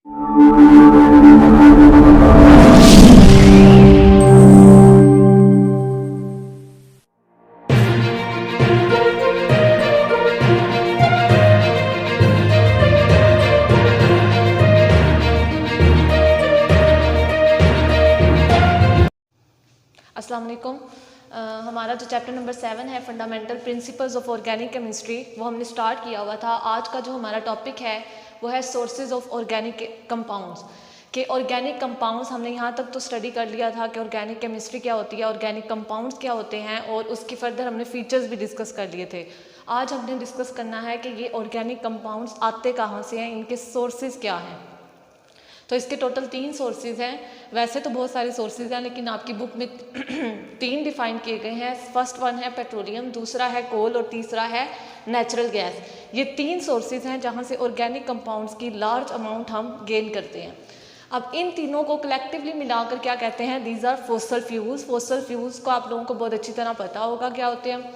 अस्सलाम वालेकुम। हमारा जो चैप्टर नंबर 7 है fundamental principles of organic chemistry, वो हमने स्टार्ट किया हुआ था। आज का जो हमारा टॉपिक है वो है सोर्सेज ऑफ ऑर्गेनिक कंपाउंड्स। कि ऑर्गेनिक कंपाउंड्स हमने यहाँ तक तो स्टडी कर लिया था कि ऑर्गेनिक केमिस्ट्री क्या होती है, ऑर्गेनिक कंपाउंड्स क्या होते हैं, और उसकी फर्दर हमने फीचर्स भी डिस्कस कर लिए थे। आज हमने डिस्कस करना है कि ये ऑर्गेनिक कंपाउंड्स आते कहाँ से हैं, इनके सोर्सेज क्या हैं। तो इसके टोटल 3 सोर्सेज हैं। वैसे तो बहुत सारे सोर्सेज हैं, लेकिन आपकी बुक में 3 डिफाइन किए गए हैं। फर्स्ट वन है पेट्रोलियम, दूसरा है कोल और तीसरा है नेचुरल गैस। ये 3 सोर्सेज हैं जहाँ से ऑर्गेनिक कंपाउंड्स की लार्ज अमाउंट हम गेन करते हैं। अब इन तीनों को कलेक्टिवली मिलाकर क्या कहते हैं, these are fossil fuels. Fossil fuels को आप लोगों को बहुत अच्छी तरह पता होगा क्या होते हैं।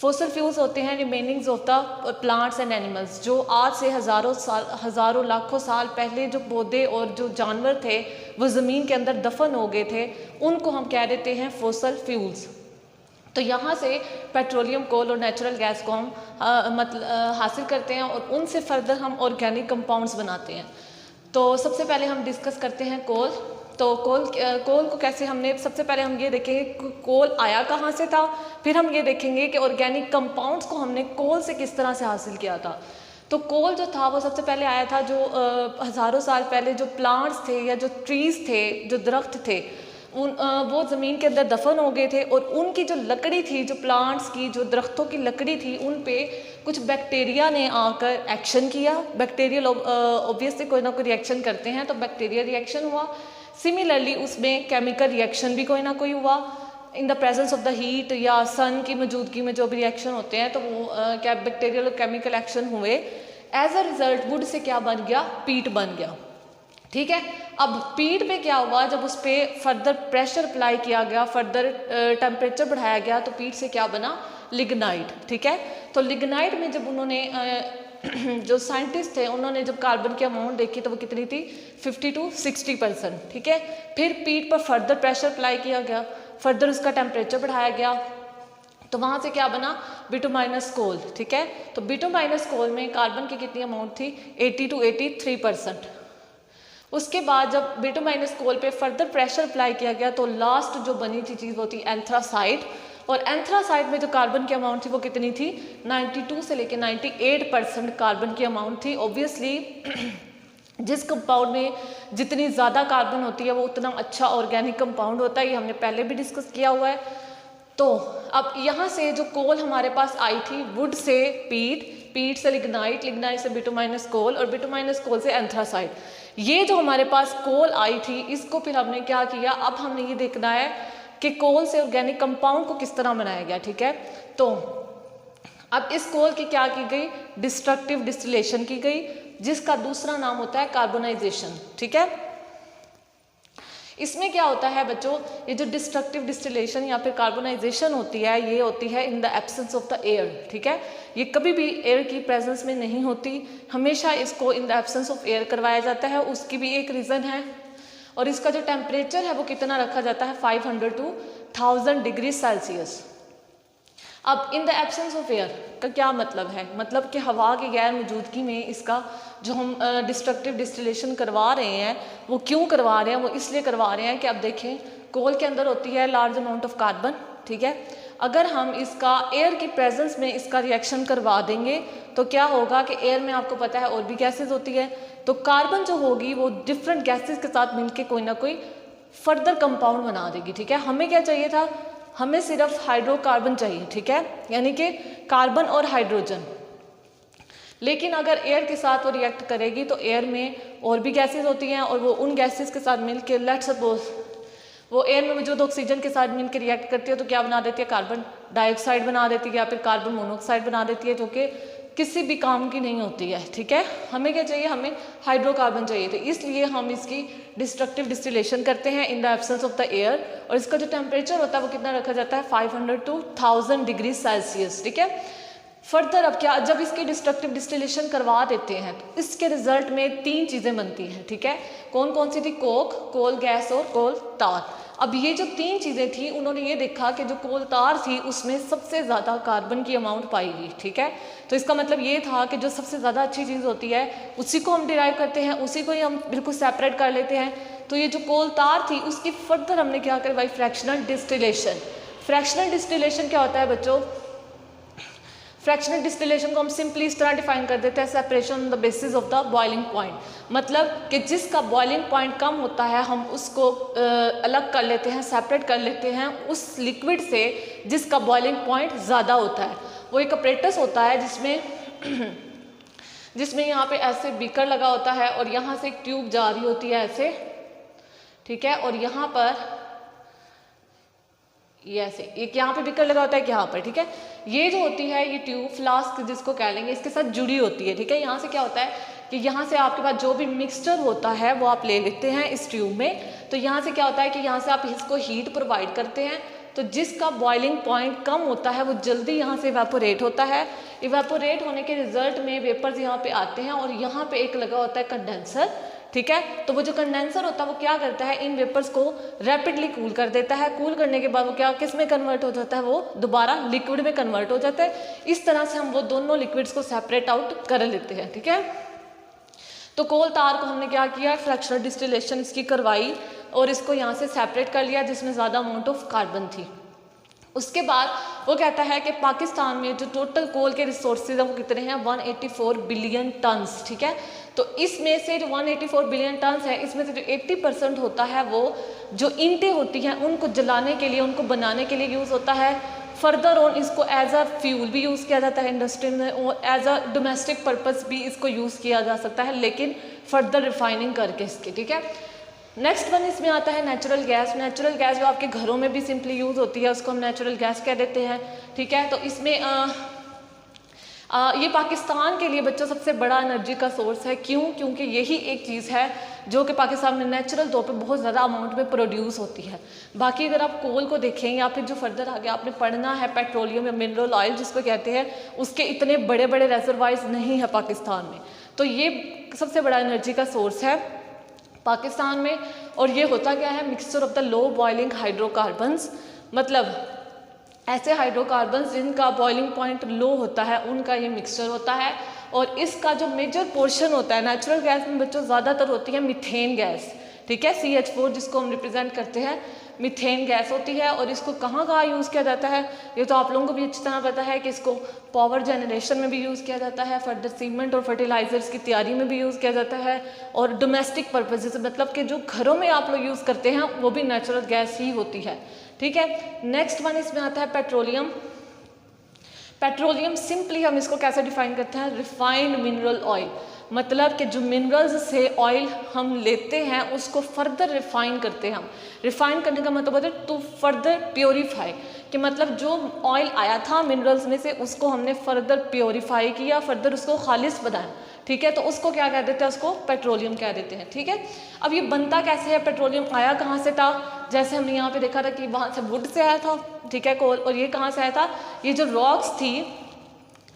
फोसल फ्यूल्स होते हैं remainings of the plants and animals, जो आज से हज़ारों लाखों साल पहले जो पौधे और जो जानवर थे वो ज़मीन के अंदर दफन हो गए थे, उनको हम कह देते हैं फोसल फ्यूल्स। तो यहाँ से पेट्रोलियम, कोल और नेचुरल गैस को हम हासिल करते हैं और उनसे फर्दर हम ऑर्गेनिक कंपाउंड्स बनाते हैं। तो सबसे पहले हम डिस्कस करते हैं कोल। तो कोल को कैसे हमने, सबसे पहले हम ये देखेंगे कोल आया कहाँ से था, फिर हम ये देखेंगे कि ऑर्गेनिक कंपाउंड्स को हमने कोल से किस तरह से हासिल किया था। तो कोल जो था वो सबसे पहले आया था जो हज़ारों साल पहले जो प्लांट्स थे या जो ट्रीज़ थे, जो दरख्त थे, वो ज़मीन के अंदर दफन हो गए थे और उनकी जो लकड़ी थी, जो प्लांट्स की, जो दरख्तों की लकड़ी थी, उन पे कुछ बैक्टीरिया ने आकर एक्शन किया। बैक्टीरियल ऑब्वियसली कोई ना कोई रिएक्शन करते हैं, तो बैक्टीरिया रिएक्शन हुआ। सिमिलरली उसमें केमिकल रिएक्शन भी कोई ना कोई हुआ इन the presence of the heat या सन की मौजूदगी में जो भी रिएक्शन होते हैं, तो वो क्या बैक्टीरियल और केमिकल एक्शन हुए। एज अ रिजल्ट वुड से क्या बन गया, पीट बन गया। ठीक है, अब पीट पे क्या हुआ, जब उस पर फर्दर प्रेशर अप्लाई किया गया, फर्दर टेम्परेचर बढ़ाया गया, तो पीट से क्या बना, लिग्नाइट। ठीक है, तो लिग्नाइट में जब उन्होंने जो साइंटिस्ट थे उन्होंने जब कार्बन की अमाउंट देखी तो वो कितनी थी, 50 to 60%। ठीक है, फिर पीट पर फर्दर प्रेशर अप्लाई किया गया, फर्दर उसका टेम्परेचर बढ़ाया गया, तो वहाँ से क्या बना, बिटुमाइनस कोल। ठीक है, तो बिटुमाइनस कोल में कार्बन की कितनी अमाउंट थी, 80 to 83%। उसके बाद जब बिटुमाइनस कोल पे फर्दर प्रेशर अप्लाई किया गया तो लास्ट जो बनी थी चीज़ वो थी एंथ्रासाइट। और एंथ्रासाइट में जो कार्बन की अमाउंट थी वो कितनी थी, 92 से लेकर 98% कार्बन की अमाउंट थी। ऑब्वियसली जिस कंपाउंड में जितनी ज़्यादा कार्बन होती है वो उतना अच्छा ऑर्गेनिक कंपाउंड होता है, ये हमने पहले भी डिस्कस किया हुआ है। तो अब यहाँ से जो कोल हमारे पास आई थी, वुड से पीट, पीट से लिग्नाइट, लिग्नाइट से बिटुमाइनस कोल और बिटुमाइनस कोल से एंथ्रासाइट। ये जो हमारे पास कोल आई थी, इसको फिर हमने क्या किया, अब हमने ये देखना है कि कोल से ऑर्गेनिक कंपाउंड को किस तरह बनाया गया। ठीक है, तो अब इस कोल की क्या की गई, डिस्ट्रक्टिव डिस्टिलेशन की गई, जिसका दूसरा नाम होता है कार्बोनाइजेशन। ठीक है, इसमें क्या होता है बच्चों, ये जो डिस्ट्रक्टिव डिस्टिलेशन या फिर कार्बोनाइजेशन होती है, ये होती है in the absence of the air. ठीक है, ये कभी भी एयर की प्रेजेंस में नहीं होती, हमेशा इसको in the absence of air करवाया जाता है। उसकी भी एक रीज़न है, और इसका जो टेम्परेचर है वो कितना रखा जाता है, 500 to 1000 डिग्री सेल्सियस। अब in the absence of air का क्या मतलब है, मतलब कि हवा की गैर मौजूदगी में इसका जो हम डिस्ट्रक्टिव डिस्टिलेशन करवा रहे हैं, वो क्यों करवा रहे हैं, वो इसलिए करवा रहे हैं कि अब देखें कोल के अंदर होती है लार्ज अमाउंट ऑफ कार्बन। ठीक है, अगर हम इसका एयर की प्रेजेंस में इसका रिएक्शन करवा देंगे तो क्या होगा कि एयर में आपको पता है और भी गैसेज होती है, तो कार्बन जो होगी वो डिफरेंट गैसेज के साथ मिलकर कोई ना कोई फर्दर कंपाउंड बना देगी। ठीक है, हमें क्या चाहिए था, हमें सिर्फ हाइड्रोकार्बन चाहिए। ठीक है, यानी कि कार्बन और हाइड्रोजन। लेकिन अगर एयर के साथ वो रिएक्ट करेगी तो एयर में और भी गैसेज होती हैं और वो उन गैसेज के साथ मिलकर, लेट्स सपोज वो एयर में मौजूद ऑक्सीजन के साथ मिलकर रिएक्ट करती है तो क्या बना देती है, कार्बन डाइऑक्साइड बना देती है या फिर कार्बन मोनोऑक्साइड बना देती है, जो कि किसी भी काम की नहीं होती है। ठीक है, हमें क्या चाहिए, हमें हाइड्रोकार्बन चाहिए, तो इसलिए हम इसकी डिस्ट्रक्टिव डिस्टिलेशन करते हैं in the absence of the air. और इसका जो टेम्परेचर होता है वो कितना रखा जाता है, 500 to 1000 डिग्री सेल्सियस। ठीक है, फर्दर अब क्या, जब इसकी डिस्ट्रक्टिव डिस्टिलेशन करवा देते हैं तो इसके रिजल्ट में 3 चीज़ें बनती हैं, ठीक है। कौन कौन सी थी? कोक, कोल गैस और कोल तार। अब ये जो 3 चीज़ें थी, उन्होंने ये देखा कि जो कोल तार थी उसमें सबसे ज़्यादा कार्बन की अमाउंट पाई गई, ठीक है। तो इसका मतलब ये था कि जो सबसे ज़्यादा अच्छी चीज़ होती है उसी को हम डिराइव करते हैं, उसी को ही हम बिल्कुल सेपरेट कर लेते हैं। तो ये जो कोल तार थी उसकी फर्दर हमने क्या करवाई? Fractional distillation. फ्रैक्शनल डिस्टिलेशन क्या होता है बच्चों? फ्रैक्शनल डिस्टिलेशन को हम सिंपली इस तरह डिफाइन कर देते हैं, separation on the basis of the boiling point. मतलब कि जिसका बॉइलिंग पॉइंट कम होता है हम उसको अलग कर लेते हैं, सेपरेट कर लेते हैं उस लिक्विड से जिसका बॉइलिंग पॉइंट ज़्यादा होता है। वो एक अपरेटस होता है जिसमें यहाँ पे ऐसे बीकर लगा होता है और यहाँ से एक ट्यूब जा रही होती है ऐसे, ठीक है। और यहाँ पर ये ऐसे एक यहाँ पे बीकर लगा होता है यहाँ पर, ठीक है। ये जो होती है ये ट्यूब फ्लास्क जिसको कह लेंगे, इसके साथ जुड़ी होती है, ठीक है। यहाँ से क्या होता है कि यहाँ से आपके पास जो भी मिक्सचर होता है वो आप ले लेते हैं इस ट्यूब में। तो यहाँ से क्या होता है कि यहाँ से आप इसको हीट प्रोवाइड करते हैं, तो जिसका बॉइलिंग पॉइंट कम होता है वो जल्दी यहाँ से इवेपोरेट होता है। इवेपोरेट होने के रिजल्ट में वेपर्स यहाँ पे आते हैं और यहाँ पे एक लगा होता है कंडेंसर, ठीक है। तो वो जो कंडेंसर होता है वो क्या करता है, इन वेपर्स को रैपिडली कूल कर देता है। कूल करने के बाद वो क्या, किस में कन्वर्ट हो जाता है? वो दोबारा लिक्विड में कन्वर्ट हो जाता है। इस तरह से हम वो दोनों लिक्विड्स को सेपरेट आउट कर लेते हैं, ठीक है। तो कोल तार को हमने क्या किया? फ्रैक्शनल डिस्टिलेशन इसकी करवाई और इसको यहाँ से सेपरेट कर लिया जिसमें ज़्यादा अमाउंट ऑफ कार्बन थी। उसके बाद वो कहता है कि पाकिस्तान में जो टोटल कोल के रिसोर्सेज हैं वो कितने हैं? 184 बिलियन टन्स, ठीक है। तो इसमें से जो 184 बिलियन टन्स है इसमें से जो 80% होता है वो जो ईंटें होती हैं उनको जलाने के लिए, उनको बनाने के लिए यूज़ होता है। फर्दर ऑन इसको एज अ फ्यूल भी यूज़ किया जाता है इंडस्ट्री में और एज अ डोमेस्टिक पर्पस भी इसको यूज़ किया जा सकता है, लेकिन फर्दर रिफाइनिंग करके इसकी, ठीक है। नेक्स्ट वन इसमें आता है नेचुरल गैस। नेचुरल गैस जो आपके घरों में भी सिंपली यूज़ होती है उसको हम नेचुरल गैस कह देते हैं, ठीक है। तो इसमें ये पाकिस्तान के लिए बच्चों सबसे बड़ा एनर्जी का सोर्स है। क्यों? क्योंकि यही एक चीज़ है जो कि पाकिस्तान में नेचुरल तौर पे बहुत ज़्यादा अमाउंट में प्रोड्यूस होती है। बाकी अगर आप कोल को देखें या फिर जो फर्दर आगे आपने पढ़ना है पेट्रोलियम या मिनरल ऑयल जिसको कहते हैं, उसके इतने बड़े बड़े रिजर्वायर्स नहीं है पाकिस्तान में। तो ये सबसे बड़ा एनर्जी का सोर्स है पाकिस्तान में। और ये होता क्या है? Mixture of the low boiling hydrocarbons, मतलब ऐसे हाइड्रोकार्बन्स जिनका बॉइलिंग पॉइंट लो होता है उनका ये मिक्सचर होता है। और इसका जो मेजर पोर्शन होता है नेचुरल गैस में बच्चों ज़्यादातर होती है मीथेन गैस, ठीक है। CH4 जिसको हम रिप्रेजेंट करते हैं, मीथेन गैस होती है। और इसको कहाँ कहाँ यूज़ किया जाता है ये तो आप लोगों को भी अच्छी तरह पता है कि इसको पावर जनरेशन में भी यूज़ किया जाता है, फर्दर सीमेंट और फर्टिलाइजर्स की तैयारी में भी यूज़ किया जाता है, और डोमेस्टिक पर्पजेज मतलब कि जो घरों में आप लोग यूज़ करते हैं वो भी नेचुरल गैस ही होती है, ठीक है। नेक्स्ट वन इसमें आता है पेट्रोलियम। पेट्रोलियम सिंपली हम इसको कैसे डिफाइन करते हैं? रिफाइंड मिनरल ऑयल, मतलब कि जो मिनरल्स से ऑयल हम लेते हैं उसको फर्दर रिफाइन करते हैं हम। रिफाइन करने का मतलब होता है टू फर्दर प्योरीफाई, कि मतलब जो ऑयल आया था मिनरल्स में से उसको हमने फर्दर प्योरीफाई किया, फर्दर उसको खालिस बनाया, ठीक है। तो उसको क्या कह देते हैं? उसको पेट्रोलियम कह देते हैं, ठीक है। अब ये बनता कैसे है? पेट्रोलियम आया कहाँ से था? जैसे हमने यहाँ पे देखा था कि वहाँ से वुड से आया था, ठीक है, कोल। और ये कहाँ से आया था? ये जो रॉक्स थी,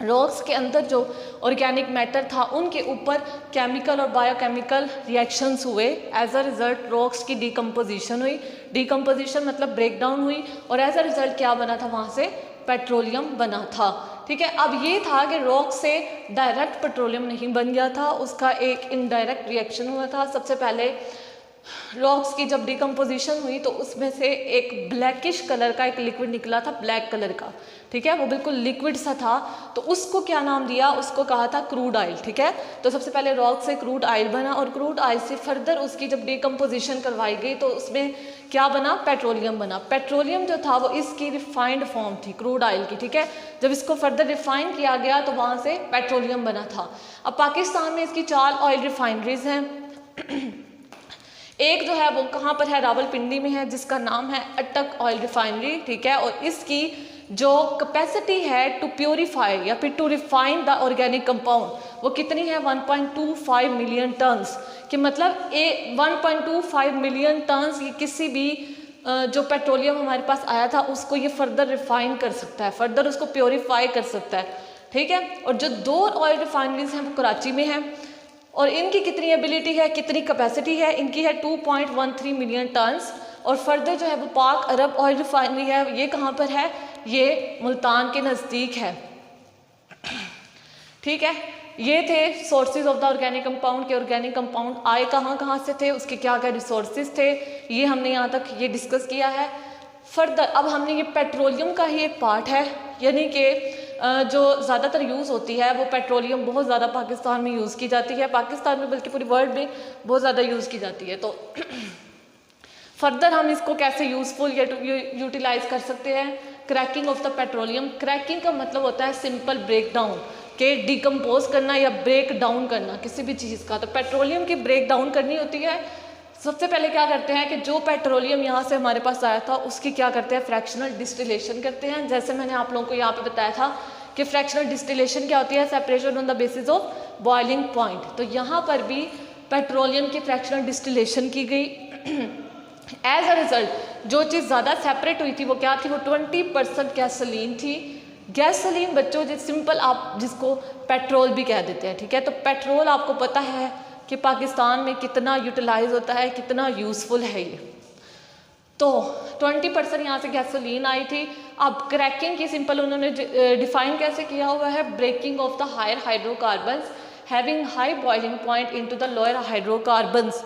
रॉक्स के अंदर जो ऑर्गेनिक मैटर था उनके ऊपर केमिकल और बायोकेमिकल रिएक्शंस हुए। एज अ रिजल्ट रॉक्स की डिकम्पोजिशन हुई। डिकम्पोजिशन मतलब ब्रेकडाउन हुई, और एज अ रिजल्ट क्या बना था? वहाँ से पेट्रोलियम बना था, ठीक है। अब ये था कि रॉक से डायरेक्ट पेट्रोलियम नहीं बन गया था, उसका एक इनडायरेक्ट रिएक्शन हुआ था। सबसे पहले रॉक्स की जब डिकम्पोजिशन हुई तो उसमें से एक ब्लैकिश कलर का एक लिक्विड निकला था, ब्लैक कलर का, ठीक है। वो बिल्कुल लिक्विड सा था, तो उसको क्या नाम दिया? उसको कहा था क्रूड ऑयल, ठीक है। तो सबसे पहले रॉक से क्रूड ऑयल बना, और क्रूड ऑयल से फर्दर उसकी जब डिकम्पोजिशन करवाई गई तो उसमें क्या बना? पेट्रोलियम बना। पेट्रोलियम जो था वो इसकी रिफाइंड फॉर्म थी क्रूड ऑयल की, ठीक है। जब इसको फर्दर रिफाइन किया गया तो वहाँ से पेट्रोलियम बना था। अब पाकिस्तान में इसकी 4 ऑयल रिफाइनरीज हैं। एक जो है वो कहाँ पर है? रावलपिंडी में है, जिसका नाम है अटक ऑयल रिफाइनरी, ठीक है। और इसकी जो कैपेसिटी है टू प्योरीफाई या फिर to refine the organic compound वो कितनी है? 1.25 मिलियन टन्स, कि मतलब 1.25 मिलियन टन्स ये किसी भी जो पेट्रोलियम हमारे पास आया था उसको ये फर्दर रिफाइन कर सकता है, फर्दर उसको प्योरीफाई कर सकता है, ठीक है। और जो 2 ऑयल रिफाइनरीज हैं वो कराची में हैं और इनकी कितनी एबिलिटी है, कितनी कैपेसिटी है, इनकी है 2.13 मिलियन टन्स। और फर्दर जो है वो पाक अरब ऑयल रिफाइनरी है, ये कहाँ पर है, ये मुल्तान के नज़दीक है, ठीक है। ये थे sources of the organic compound के ऑर्गेनिक कंपाउंड आए कहाँ से थे, उसके क्या क्या रिसोर्सेज थे, ये हमने यहाँ तक ये डिस्कस किया है। फर्दर अब हमने ये पेट्रोलियम का ही एक पार्ट है, यानी कि जो ज़्यादातर यूज़ होती है वो पेट्रोलियम बहुत ज़्यादा पाकिस्तान में यूज़ की जाती है, पाकिस्तान में बल्कि पूरी वर्ल्ड में बहुत ज़्यादा यूज़ की जाती है। तो फर्दर हम इसको कैसे यूज़फुल या यूटिलाइज कर सकते हैं, cracking of the petroleum. Cracking का मतलब होता है सिंपल ब्रेक डाउन के डिकम्पोज करना या ब्रेक डाउन करना किसी भी चीज़ का। तो पेट्रोलियम की ब्रेक डाउन करनी होती है। सबसे पहले क्या करते हैं कि जो पेट्रोलियम यहाँ से हमारे पास आया था उसकी क्या करते हैं, फ्रैक्शनल डिस्टिलेशन करते हैं। जैसे मैंने आप लोगों को यहाँ पे बताया था कि फ्रैक्शनल डिस्टिलेशन क्या होती है, separation on the basis of boiling point. तो यहाँ पर भी पेट्रोलियम की फ्रैक्शनल डिस्टिलेशन की गई। एज अ रिजल्ट जो चीज़ ज़्यादा सेपरेट हुई थी वो क्या थी, वो 20% गैसोलीन थी। गैसोलीन बच्चों जो सिंपल आप जिसको पेट्रोल भी कह देते हैं, ठीक है। तो पेट्रोल आपको पता है कि पाकिस्तान में कितना यूटिलाइज होता है, कितना यूज़फुल है ये। तो 20% यहाँ से गैसोलीन आई थी। अब क्रैकिंग की सिंपल उन्होंने डिफाइन कैसे किया हुआ है, breaking off the higher hydrocarbons having high boiling point into the lower hydrocarbons.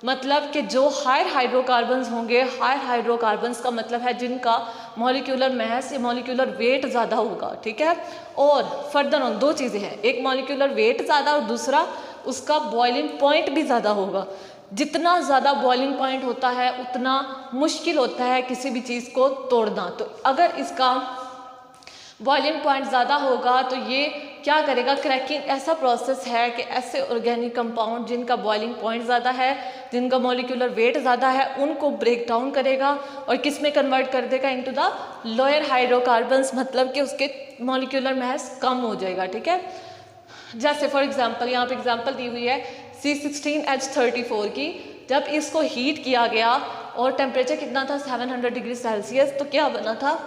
मतलब कि जो हायर हाइड्रोकार्बन्स होंगे, हायर हाइड्रोकार्बन्स का मतलब है जिनका मॉलिक्यूलर मास या मॉलिक्यूलर वेट ज़्यादा होगा, ठीक है। और फर्दर ऑन 2 चीज़ें हैं, एक मॉलिक्यूलर वेट ज़्यादा और दूसरा उसका बॉइलिंग पॉइंट भी ज़्यादा होगा। जितना ज़्यादा बॉइलिंग पॉइंट होता है उतना मुश्किल होता है किसी भी चीज़ को तोड़ना। तो अगर इसका बॉइलिंग पॉइंट ज़्यादा होगा तो ये क्या करेगा, क्रैकिंग ऐसा प्रोसेस है कि ऐसे ऑर्गेनिक कंपाउंड जिनका बॉइलिंग पॉइंट ज़्यादा है, जिनका मॉलिक्यूलर वेट ज़्यादा है, उनको ब्रेक डाउन करेगा और किस में कन्वर्ट कर देगा, इनटू द लोअर हाइड्रोकार्बन्स। मतलब कि उसके मॉलिक्यूलर मास कम हो जाएगा, ठीक है। जैसे फॉर एग्जांपल यहाँ पे एग्जांपल दी हुई है C16H34 की। जब इसको हीट किया गया और टेम्परेचर कितना था 700 डिग्री सेल्सियस, तो क्या बना था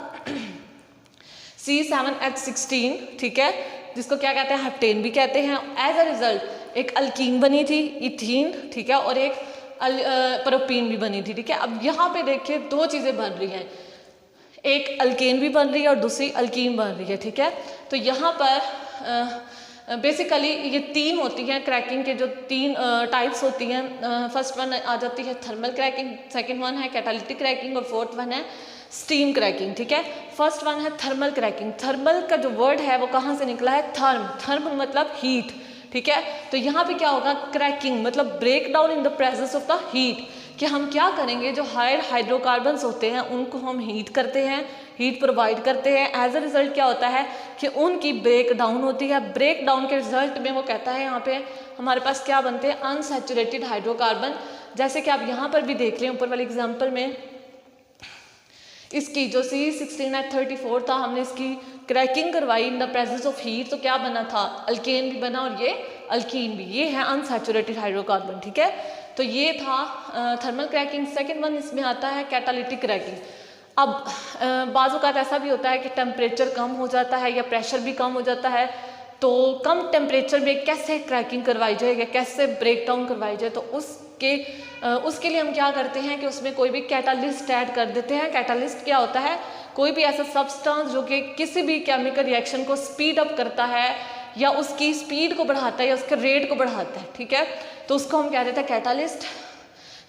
C7H16, ठीक है, जिसको क्या कहते हैं, हेप्टेन भी कहते हैं। एज अ रिजल्ट एक अल्कीन बनी थी, इथीन, ठीक है, और एक प्रोपीन भी बनी थी, ठीक है। अब यहाँ पे देखिए 2 चीज़ें बन रही हैं, एक अल्केन भी बन रही है और दूसरी अल्कीन बन रही है, ठीक है। तो यहाँ पर बेसिकली ये 3 होती हैं क्रैकिंग के, जो 3 टाइप्स होती हैं। फर्स्ट वन आ जाती है थर्मल क्रैकिंग, सेकंड वन है कैटालिटिक क्रैकिंग और फोर्थ वन है स्टीम क्रैकिंग, ठीक है। फर्स्ट वन है थर्मल क्रैकिंग। थर्मल का जो वर्ड है वो कहाँ से निकला है, थर्म। थर्म मतलब हीट, ठीक है। तो यहाँ पे क्या होगा, क्रैकिंग मतलब break down in the presence of the heat, कि हम क्या करेंगे, जो हायर हाइड्रोकार्बन्स होते हैं उनको हम हीट करते हैं, हीट प्रोवाइड करते हैं। एज अ रिजल्ट क्या होता है कि उनकी ब्रेक डाउन होती है। ब्रेक डाउन के रिजल्ट में वो कहता है यहाँ पे हमारे पास क्या बनते हैं, अनसैचुरेटेड हाइड्रोकार्बन। जैसे कि आप यहाँ पर भी देख रहे हैं ऊपर वाले एग्जाम्पल में, इसकी जो C16H34 था, हमने इसकी क्रैकिंग करवाई इन द प्रेजेंस ऑफ हीट, तो क्या बना था, अल्केन भी बना और ये अल्कीन भी। ये है अनसैचुरेटेड हाइड्रोकार्बन, ठीक है। तो ये था थर्मल क्रैकिंग। सेकंड वन इसमें आता है कैटालिटिक क्रैकिंग। अब बाज़ औक़ात ऐसा भी होता है कि टेम्परेचर कम हो जाता है या प्रेशर भी कम हो जाता है, तो कम टेम्परेचर में कैसे क्रैकिंग करवाई जाए या कैसे ब्रेक डाउन करवाई जाए, तो उसके लिए हम क्या करते हैं कि उसमें कोई भी कैटालिस्ट ऐड कर देते हैं। कैटालिस्ट क्या होता है, कोई भी ऐसा सब्सटेंस जो कि किसी भी केमिकल रिएक्शन को स्पीड अप करता है या उसकी स्पीड को बढ़ाता है या उसके रेट को बढ़ाता है, ठीक है, तो उसको हम कह देते हैं कैटालिस्ट।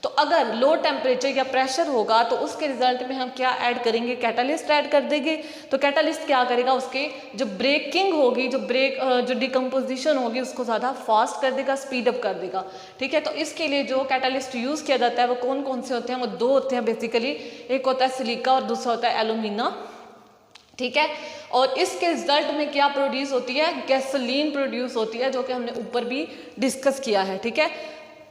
तो अगर लो टेम्परेचर या प्रेशर होगा तो उसके रिजल्ट में हम क्या ऐड करेंगे, कैटालिस्ट ऐड कर देंगे। तो कैटालिस्ट क्या करेगा, उसके जो ब्रेकिंग होगी, जो डिकम्पोजिशन होगी उसको ज़्यादा फास्ट कर देगा, स्पीड अप कर देगा, ठीक है। तो इसके लिए जो कैटालिस्ट यूज़ किया जाता है वो कौन कौन से होते हैं, वो 2 होते हैं बेसिकली। एक होता है सिलिका और दूसरा होता है एल्यूमिना, ठीक है। और इसके रिजल्ट में क्या प्रोड्यूस होती है, गैसोलीन प्रोड्यूस होती है, जो कि हमने ऊपर भी डिस्कस किया है, ठीक है।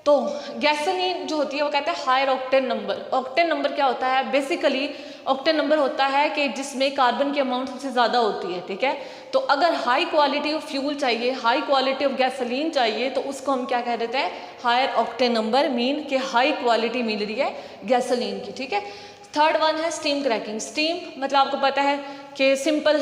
तो गैसोलीन जो होती है वो कहते हैं higher octane number. Octane number क्या होता है, बेसिकली ऑक्टेन नंबर होता है कि जिसमें कार्बन की अमाउंट सबसे ज़्यादा होती है, ठीक है। तो अगर हाई क्वालिटी ऑफ फ्यूल चाहिए, हाई क्वालिटी ऑफ गैसोलीन चाहिए, तो उसको हम क्या कह देते हैं, हायर ऑक्टेन नंबर, मीन कि हाई क्वालिटी मिल रही है गैसोलीन की, ठीक है। थर्ड वन है स्टीम क्रैकिंग। स्टीम मतलब आपको पता है कि सिंपल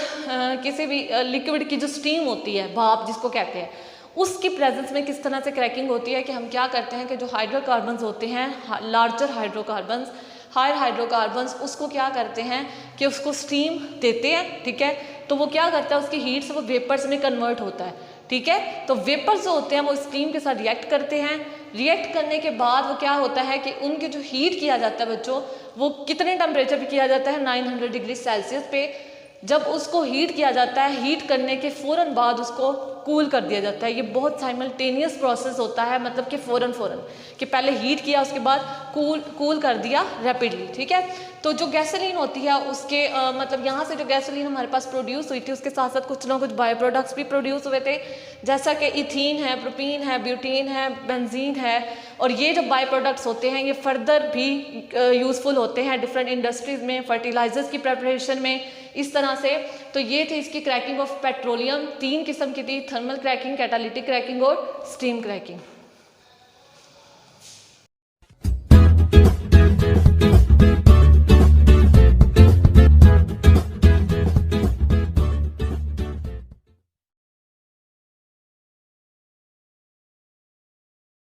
किसी भी लिक्विड की जो स्टीम होती है, भाप जिसको कहते हैं, उसकी प्रेजेंस में किस तरह से क्रैकिंग होती है कि हम क्या करते हैं कि जो हाइड्रोकार्बन्स होते हैं, लार्जर हाइड्रोकार्बन्स, हायर हाइड्रोकार्बन्स, उसको क्या करते हैं कि उसको स्टीम देते हैं, ठीक है। तो वो क्या करता है, उसकी हीट से वो वेपर्स में कन्वर्ट होता है, ठीक है। तो वेपर्स जो होते हैं वो स्टीम के साथ रिएक्ट करते हैं। रिएक्ट करने के बाद वो क्या होता है कि उनके जो हीट किया जाता है बच्चों, वो कितने टेम्परेचर पे किया जाता है, 900 डिग्री सेल्सियस पे। जब उसको हीट किया जाता है, हीट करने के फ़ौरन बाद उसको कूल कर दिया जाता है। ये बहुत साइमल्टेनियस प्रोसेस होता है, मतलब कि फ़ौरन कि पहले हीट किया उसके बाद कूल कर दिया रैपिडली, ठीक है। तो जो गैसोलीन होती है उसके मतलब यहाँ से जो गैसोलीन हमारे पास प्रोड्यूस हुई थी, उसके साथ साथ कुछ ना कुछ बायो प्रोडक्ट्स भी प्रोड्यूस हुए थे, जैसा कि इथीन है, प्रोपीन है, ब्यूटीन है, बेंजीन है। और ये जो बायो प्रोडक्ट्स होते हैं ये फर्दर भी यूज़फुल होते हैं डिफरेंट इंडस्ट्रीज़ में, फर्टिलाइजर्स की प्रेपरेशन में, इस तरह से। तो ये थी इसकी क्रैकिंग ऑफ पेट्रोलियम। 3 किस्म की थी, थर्मल क्रैकिंग, कैटालिटिक क्रैकिंग और स्टीम क्रैकिंग।